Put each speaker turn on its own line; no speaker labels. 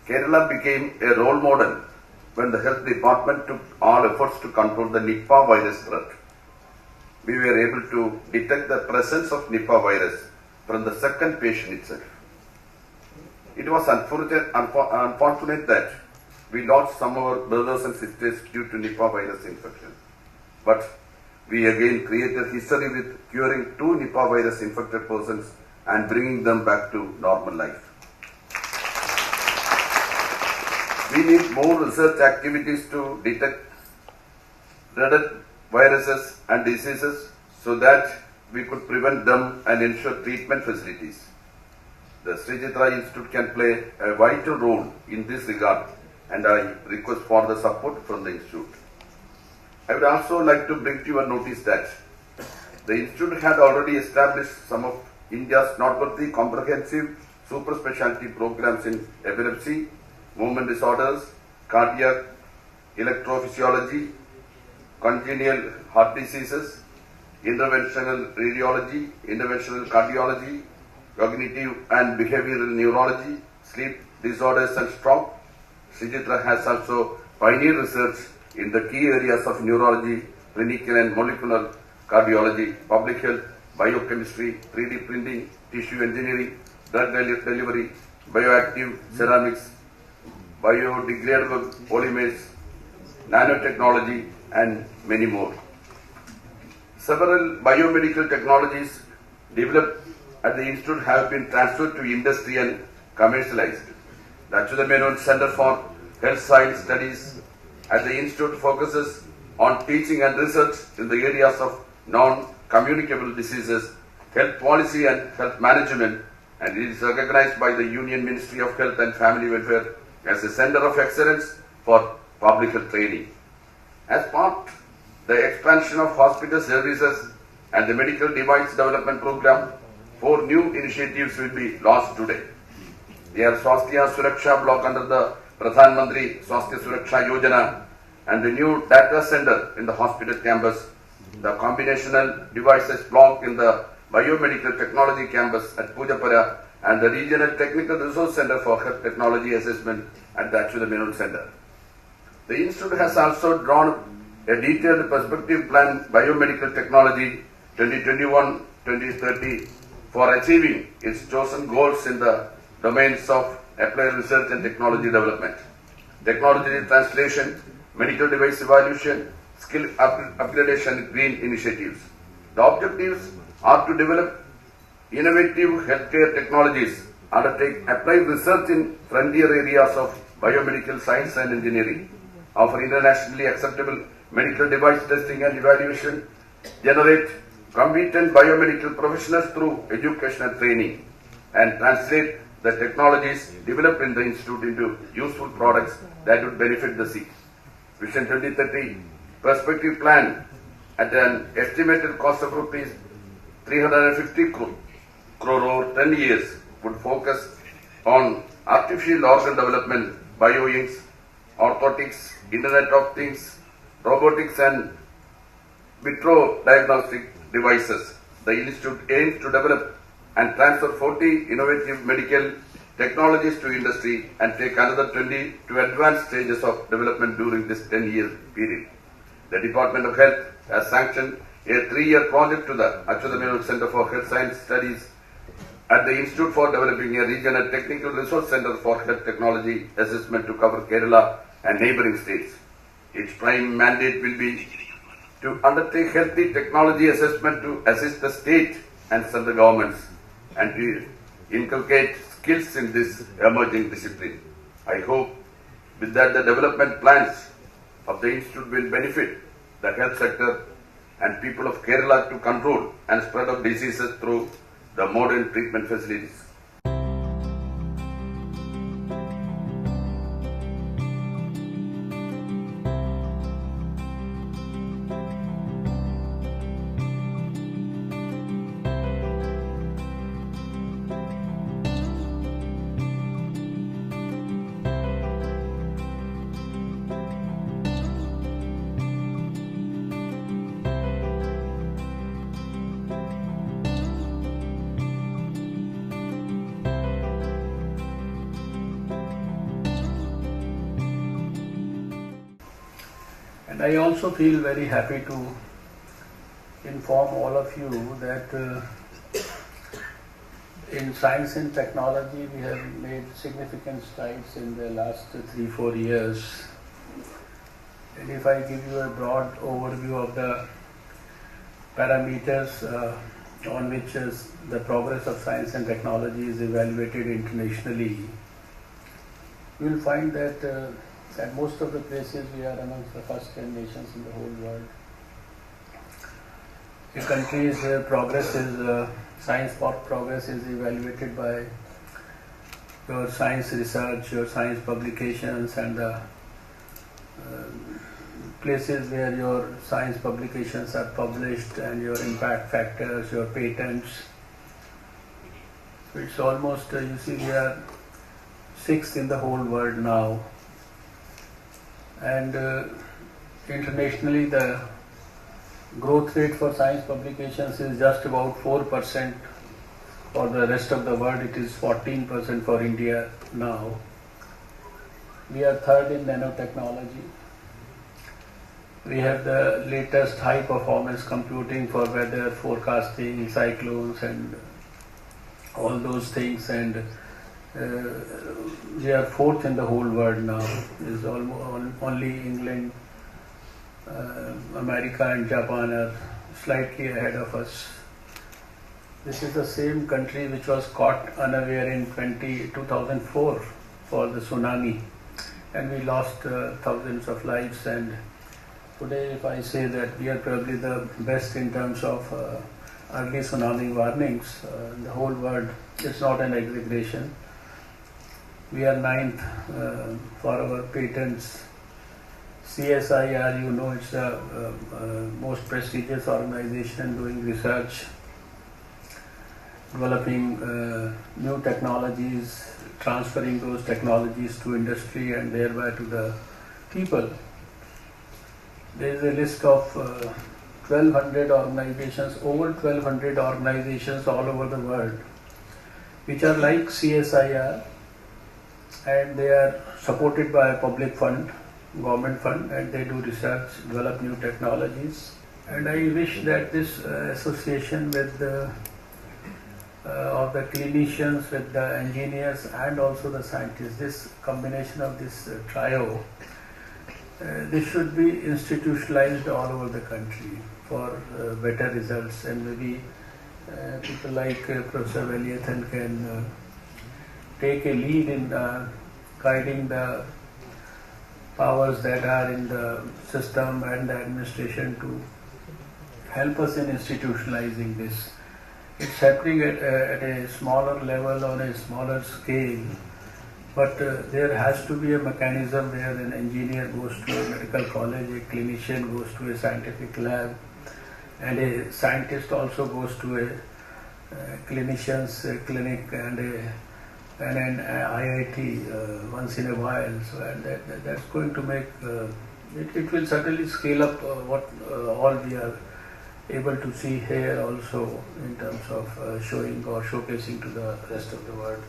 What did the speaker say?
Kerala became a role model when the health department took all efforts to control the Nipah virus threat. We were able to detect the presence of Nipah virus from the second patient itself. It was unfortunate that we lost some of our brothers and sisters due to Nipah virus infection. But we again created history with curing 2 Nipah virus infected persons and bringing them back to normal life. We need more research activities to detect dreaded viruses and diseases so that we could prevent them and ensure treatment facilities. The Chitra Institute can play a vital role in this regard, and I request for the support from the Institute. I would also like to bring to your notice that the Institute had already established some of India's noteworthy comprehensive super specialty programs in epilepsy, movement disorders, cardiac, electrophysiology, congenital heart diseases, interventional radiology, interventional cardiology, cognitive and behavioral neurology, sleep disorders and stroke. Chitra has also pioneered research in the key areas of neurology, clinical and molecular cardiology, public health, biochemistry, 3D printing, tissue engineering, drug delivery, bioactive ceramics, biodegradable polymers, nanotechnology, and many more. Several biomedical technologies developed at the Institute have been transferred to industry and commercialized. The Achyuta Menon Center for Health Science Studies at the Institute focuses on teaching and research in the areas of non-communicable diseases, health policy and health management, and it is recognized by the Union Ministry of Health and Family Welfare as a center of excellence for public health training. As part of the expansion of hospital services and the medical device development program, 4 new initiatives will be launched today. They are Swasthya Suraksha block under the Pradhan Mantri Swasthya Suraksha Yojana and the new data center in the hospital campus, the combinational devices block in the biomedical technology campus at Pujapara, and the regional technical resource center for health technology assessment at the Achyuta Menon Center. The Institute has also drawn a detailed perspective plan biomedical technology 2021-2030 for achieving its chosen goals in the domains of applied research and technology development, technology translation, medical device evaluation, skill upgradation, green initiatives. The objectives are to develop innovative healthcare technologies, undertake applied research in frontier areas of biomedical science and engineering, offer internationally acceptable medical device testing and evaluation, generate competent biomedical professionals through educational training, and translate the technologies developed in the Institute into useful products that would benefit the sick. Vision 2030 Perspective Plan at an estimated cost of rupees 350 crore over 10 years would focus on artificial organ development, bioinks, orthotics, Internet of Things, robotics and vitro diagnostic devices. The Institute aims to develop and transfer 40 innovative medical technologies to industry and take another 20 to advanced stages of development during this 10-year period. The Department of Health has sanctioned a 3-year project to the Achyuta Menon Center for Health Science Studies at the Institute for developing a regional technical resource center for health technology assessment to cover Kerala and neighboring states. Its prime mandate will be to undertake healthy technology assessment to assist the state and central governments and to inculcate skills in this emerging discipline. I hope with that the development plans of the Institute will benefit the health sector and people of Kerala to control and spread of diseases through the modern treatment facilities.
And I also feel very happy to inform all of you that in science and technology we have made significant strides in the last 3-4 years. And if I give you a broad overview of the parameters on which the progress of science and technology is evaluated internationally, you will find that at most of the places we are amongst the first 10 nations in the whole world. A country's progress is, science progress is evaluated by your science research, your science publications, and the places where your science publications are published, and your impact factors, your patents. So it's almost, you see, we are 6th in the whole world now. And internationally the growth rate for science publications is just about 4%. For the rest of the world it is 14% for India now. We are 3rd in nanotechnology. We have the latest high performance computing for weather forecasting, cyclones and all those things, and we are 4th in the whole world now. Is only England, America and Japan are slightly ahead of us. This is the same country which was caught unaware in 2004 for the tsunami, and we lost thousands of lives. And today, if I say that we are probably the best in terms of early tsunami warnings in the whole world, it's not an exaggeration. We are 9th for our patents. CSIR, you know, it's the most prestigious organization doing research, developing new technologies, transferring those technologies to industry and thereby to the people. There is a list of 1200 organizations, over 1200 organizations all over the world, which are like CSIR, and they are supported by a public fund, government fund, and they do research, develop new technologies. And I wish that this association with the of the clinicians, with the engineers and also the scientists, this combination of this trio, this should be institutionalized all over the country for better results. And maybe people like Professor Valiathan can take a lead in guiding the powers that are in the system and the administration to help us in institutionalizing this. It's happening at a smaller level, on a smaller scale, but there has to be a mechanism where an engineer goes to a medical college, a clinician goes to a scientific lab, and a scientist also goes to a clinician's clinic and an IIT once in a while. So, and that's going to make it will certainly scale up what all we are able to see here also in terms of showing or showcasing to the rest of the world.